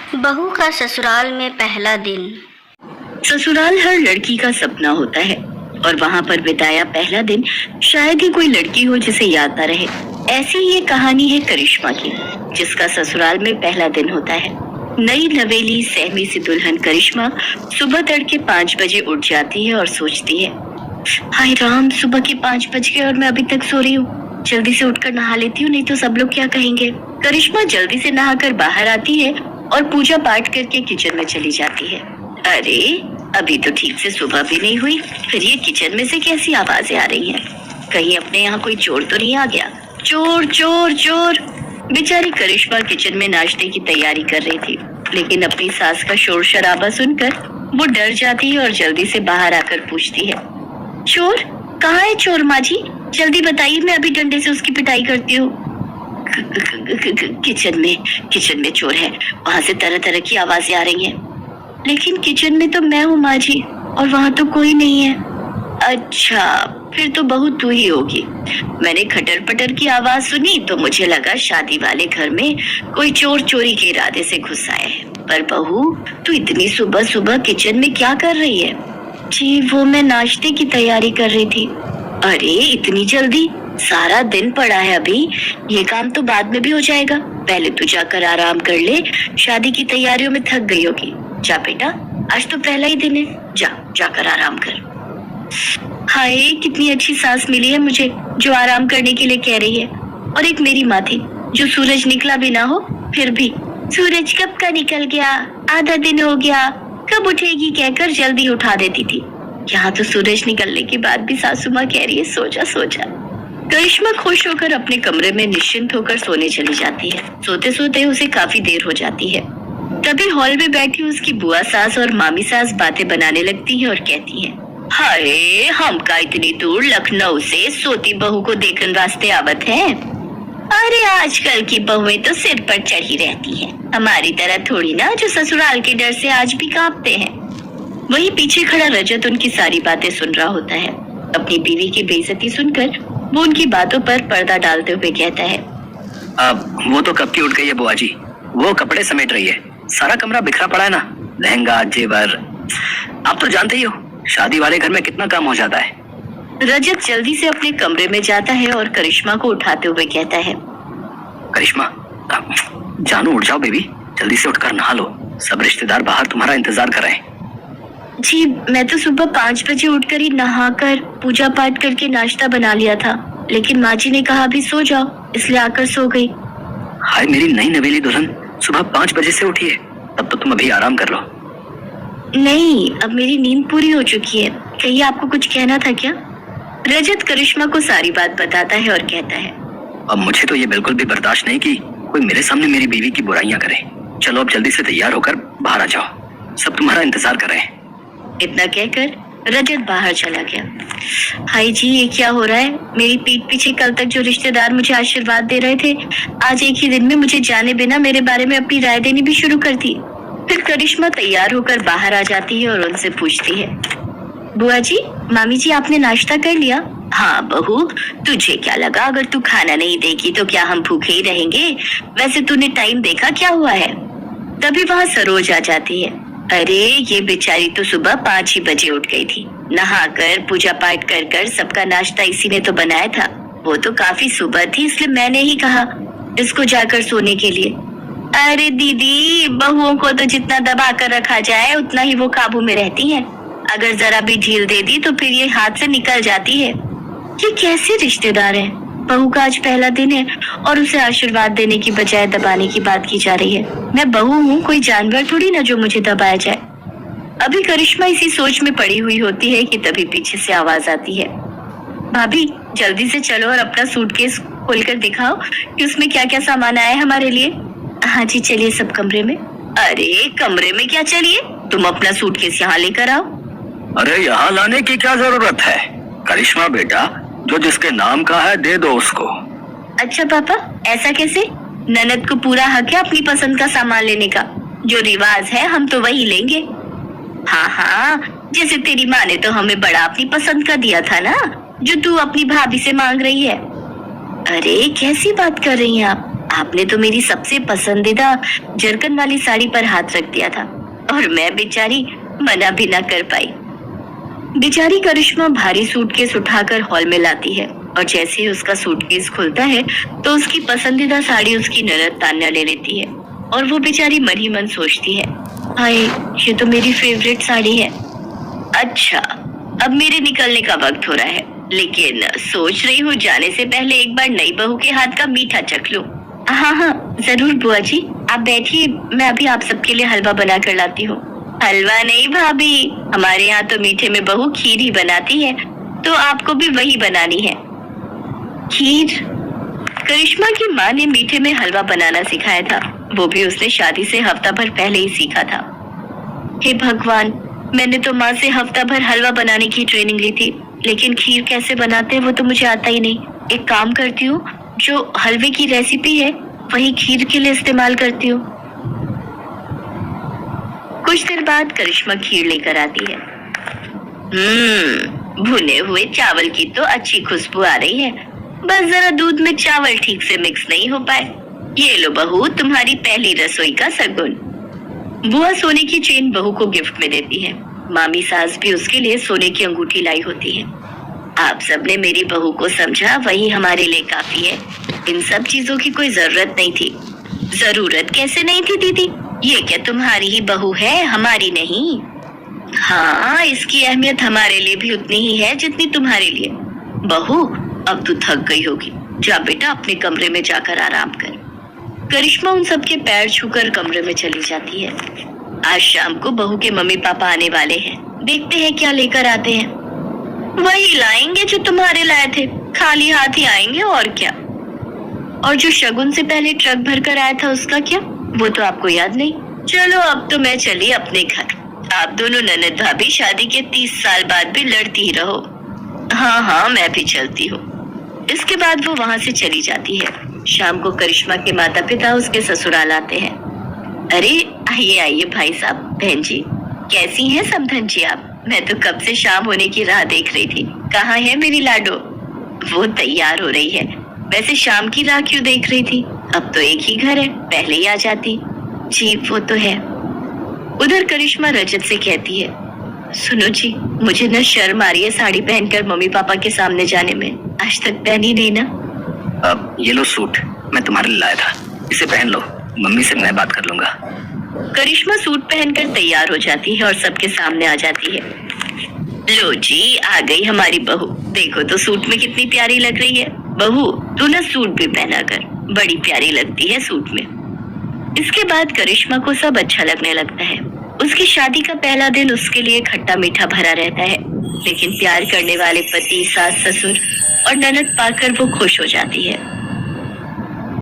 बहू का ससुराल में पहला दिन। ससुराल हर लड़की का सपना होता है और वहाँ पर बिताया पहला दिन शायद ही कोई लड़की हो जिसे याद न रहे। ऐसी ये कहानी है करिश्मा की, जिसका ससुराल में पहला दिन होता है। नई नवेली सहमी सी दुल्हन करिश्मा सुबह तड़के 5 बजे उठ जाती है और सोचती है, हाय राम, सुबह के 5 बज गए और मैं अभी तक सो रही हूँ। जल्दी से उठकर नहा लेती हूँ, नहीं तो सब लोग क्या कहेंगे। करिश्मा जल्दी से नहाकर बाहर आती है और पूजा पाठ करके किचन में चली जाती है। अरे अभी तो ठीक से सुबह भी नहीं हुई, फिर ये किचन में से कैसी आवाजें आ रही हैं? कहीं अपने यहाँ कोई चोर तो नहीं आ गया? चोर चोर चोर। बेचारी करिश्मा किचन में नाश्ते की तैयारी कर रही थी, लेकिन अपनी सास का शोर शराबा सुनकर वो डर जाती है और जल्दी से बाहर आकर पूछती है, चोर कहाँ है? चोर माँ जी जल्दी बताइए, मैं अभी डंडे से उसकी पिटाई करती हूँ। किचन में चोर है, वहाँ से तरह तरह की आवाजें आ रही हैं। लेकिन किचन में तो मैं हूँ माँ जी, और वहाँ तो कोई नहीं है। अच्छा, फिर तो बहू तू ही होगी। मैंने खटर पटर की आवाज सुनी तो मुझे लगा शादी वाले घर में कोई चोर चोरी के इरादे से घुस आया है। पर बहू, तू इतनी सुबह सुबह किचन में क्या कर रही है? जी वो मैं नाश्ते की तैयारी कर रही थी। अरे इतनी जल्दी? सारा दिन पड़ा है अभी, ये काम तो बाद में भी हो जाएगा। पहले तू जाकर आराम कर ले, शादी की तैयारियों में थक गई होगी। जा बेटा, आज तो पहला ही दिन है, जाकर आराम कर। हाय, कितनी अच्छी सास मिली है मुझे जो आराम करने के लिए कह रही है। और एक मेरी माँ थी जो सूरज निकला भी ना हो फिर भी, सूरज कब का निकल गया, आधा दिन हो गया, कब उठेगी कहकर जल्दी उठा देती थी। यहाँ तो सूरज निकलने के बाद भी सासू माँ कह रही है, सो जा सो जा। करिश्मा खुश होकर अपने कमरे में निश्चिंत होकर सोने चली जाती है। सोते सोते उसे काफी देर हो जाती है। तभी हॉल में बैठी उसकी बुआ सास और मामी सास बातें बनाने लगती हैं और कहती हैं, हाय, हमका इतनी दूर लखनऊ से सोती बहू को देखने वास्ते आवत है। अरे आजकल की बहुएं तो सिर पर चढ़ी रहती हैं, हमारी तरह थोड़ी ना जो ससुराल के डर से आज भी कांपते हैं। वहीं पीछे खड़ा रजत उनकी सारी बातें सुन रहा होता है। अपनी बीवी की बेइज्जती सुनकर वो उनकी बातों पर पर्दा डालते हुए कहता है, अब वो तो कब की उठ गई है बुआ जी, वो कपड़े समेट रही है, सारा कमरा बिखरा पड़ा है ना, लहंगा जेवर। आप तो जानते ही हो शादी वाले घर में कितना काम हो जाता है। रजत जल्दी से अपने कमरे में जाता है और करिश्मा को उठाते हुए कहता है, करिश्मा जानू, उठ जाओ बेबी, जल्दी से उठकर नहा लो, सब रिश्तेदार बाहर तुम्हारा इंतजार कर रहे हैं। जी मैं तो सुबह 5 बजे उठकर ही नहाकर पूजा पाठ करके नाश्ता बना लिया था, लेकिन माँ जी ने कहा अभी सो जाओ, इसलिए आकर सो गई। हाय मेरी नई नवेली दुल्हन, सुबह 5 बजे से उठी है, तब तो तुम अभी आराम कर लो। नहीं, अब मेरी नींद पूरी हो चुकी है। कहिए, आपको कुछ कहना था क्या? रजत करिश्मा को सारी बात बताता है और कहता है, अब मुझे तो ये बिल्कुल भी बर्दाश्त नहीं कि कोई मेरे सामने मेरी बीवी की बुराइयां करे। चलो अब जल्दी से तैयार होकर बाहर आ जाओ, सब तुम्हारा इंतजार कर रहे हैं। इतना कहकर रजत बाहर चला गया। हाय जी, ये क्या हो रहा है? मेरी पीठ पीछे कल तक जो रिश्तेदार मुझे आशीर्वाद दे रहे थे, आज एक ही दिन में मुझे जाने बिना मेरे बारे में अपनी राय देनी भी शुरू कर दी। फिर करिश्मा तैयार होकर बाहर आ जाती है और उनसे पूछती है, बुआ जी, मामी जी, आपने नाश्ता कर लिया? हाँ बहू, तुझे क्या लगा अगर तू खाना नहीं देगी तो क्या हम भूखे ही रहेंगे? वैसे तूने टाइम देखा क्या हुआ है? तभी वहाँ सरोज आ जाती है। अरे ये बेचारी तो सुबह 5 ही बजे उठ गई थी, नहाकर पूजा पाठ कर कर सबका नाश्ता इसी ने तो बनाया था। वो तो काफी सुबह थी, इसलिए मैंने ही कहा इसको जाकर सोने के लिए। अरे दीदी, बहुओं को तो जितना दबा कर रखा जाए उतना ही वो काबू में रहती हैं। अगर जरा भी ढील दे दी तो फिर ये हाथ से निकल जाती है। ये कैसे रिश्तेदार हैं? बहू का आज पहला दिन है और उसे आशीर्वाद देने की बजाय दबाने की बात की जा रही है। मैं बहू हूँ, कोई जानवर थोड़ी ना जो मुझे दबाया जाए। अभी करिश्मा इसी सोच में पड़ी हुई होती है कि तभी पीछे से आवाज आती है, भाभी जल्दी से चलो और अपना सूटकेस खोलकर दिखाओ कि उसमें क्या क्या सामान आया है हमारे लिए। हाँ जी चलिए, सब कमरे में। अरे कमरे में क्या चलिए, तुम अपना सूटकेस यहाँ लेकर आओ। अरे यहाँ लाने की क्या जरूरत है? करिश्मा बेटा, जो जिसके नाम का है दे दो उसको। अच्छा पापा, ऐसा कैसे? ननद को पूरा हक है अपनी पसंद का सामान लेने का, जो रिवाज है हम तो वही लेंगे। हाँ हाँ, जैसे तेरी माँ ने तो हमें बड़ा अपनी पसंद का दिया था ना, जो तू अपनी भाभी से मांग रही है। अरे कैसी बात कर रही हैं आप? आपने तो मेरी सबसे पसंदीदा जरकन वाली साड़ी पर हाथ रख दिया था और मैं बेचारी मना भी ना कर पाई। बेचारी करिश्मा भारी सूटकेस उठाकर हॉल में लाती है और जैसे ही उसका सूटकेस खुलता है तो उसकी पसंदीदा साड़ी उसकी ननद तान्या ले लेती है और वो बेचारी मन ही मन सोचती है, हाय ये तो मेरी फेवरेट साड़ी है। अच्छा, अब मेरे निकलने का वक्त हो रहा है, लेकिन सोच रही हूँ जाने से पहले एक बार नई बहू के हाथ का मीठा चख लूं। हाँ, जरूर बुआ जी, आप बैठिए, मैं अभी आप सबके लिए हलवा बना कर लाती हूँ। हलवा नहीं भाभी, हमारे यहाँ तो मीठे में बहू खीर ही बनाती है, तो आपको भी वही बनानी है। खीर? करिश्मा की माँ ने मीठे में हलवा बनाना सिखाया था, वो भी उसने शादी से हफ्ता भर पहले ही सीखा था। हे भगवान, मैंने तो माँ से हफ्ता भर हलवा बनाने की ट्रेनिंग ली थी, लेकिन खीर कैसे बनाते हैं वो तो मुझे आता ही नहीं। एक काम करती हूँ, जो हलवे की रेसिपी है वही खीर के लिए इस्तेमाल करती हूँ। कुछ देर बाद करिश्मा खीर लेकर आती है। भुने हुए चावल की तो अच्छी खुशबू आ रही है, बस जरा दूध में चावल ठीक से मिक्स नहीं हो पाए। ये लो बहू, तुम्हारी पहली रसोई का शगुन। बुआ सोने की चेन बहू को गिफ्ट में देती है। मामी सास भी उसके लिए सोने की अंगूठी लाई होती है। आप सबने मेरी बहू को समझा, वही हमारे लिए काफी है। इन सब चीजों की कोई जरूरत नहीं थी। जरूरत कैसे नहीं थी दीदी? ये क्या तुम्हारी ही बहू है, हमारी नहीं? हाँ, इसकी अहमियत हमारे लिए भी उतनी ही है जितनी तुम्हारे लिए। बहू, अब तू थक गई होगी, जा बेटा अपने कमरे में जाकर आराम कर। करिश्मा उन सबके पैर छूकर कमरे में चली जाती है। आज शाम को बहू के मम्मी पापा आने वाले हैं, देखते हैं क्या लेकर आते हैं। वही लाएंगे जो तुम्हारे लाए थे, खाली हाथ ही आएंगे और क्या। और जो शगुन से पहले ट्रक भर कर आया था उसका क्या, वो तो आपको याद नहीं। चलो अब तो मैं चली अपने घर। आप दोनों ननद भाभी शादी के 30 साल बाद भी लड़ती ही रहो। हाँ, मैं भी चलती हूँ। इसके बाद वो वहाँ से चली जाती है। शाम को करिश्मा के माता पिता उसके ससुराल आते हैं। अरे आइए आइए भाई साहब, बहन जी, कैसी हैं समधन जी आप? मैं तो कब से शाम होने की राह देख रही थी। कहाँ है मेरी लाडो? वो तैयार हो रही है। वैसे शाम की राह क्यों देख रही थी? अब तो एक ही घर है, पहले ही आ जाती। जी वो तो है। उधर करिश्मा रजत से कहती है, सुनो जी, मुझे न शर्म आ रही है साड़ी पहनकर मम्मी पापा के सामने जाने में। आज तक पहनी नहीं ना। अब ये लो सूट, मैं तुम्हारे लिए लाया था, इसे पहन लो, मम्मी से मैं बात कर लूंगा। करिश्मा सूट पहनकर तैयार हो जाती है और सबके सामने आ जाती है। लो जी, आ गई हमारी बहू। देखो तो सूट में कितनी प्यारी लग रही है। बहू, तू ना सूट भी पहना कर, बड़ी प्यारी लगती है सूट में। इसके बाद करिश्मा को सब अच्छा लगने लगता है। उसकी शादी का पहला दिन उसके लिए खट्टा मीठा भरा रहता है, लेकिन प्यार करने वाले पति, सास, ससुर और ननद पाकर वो खुश हो जाती है।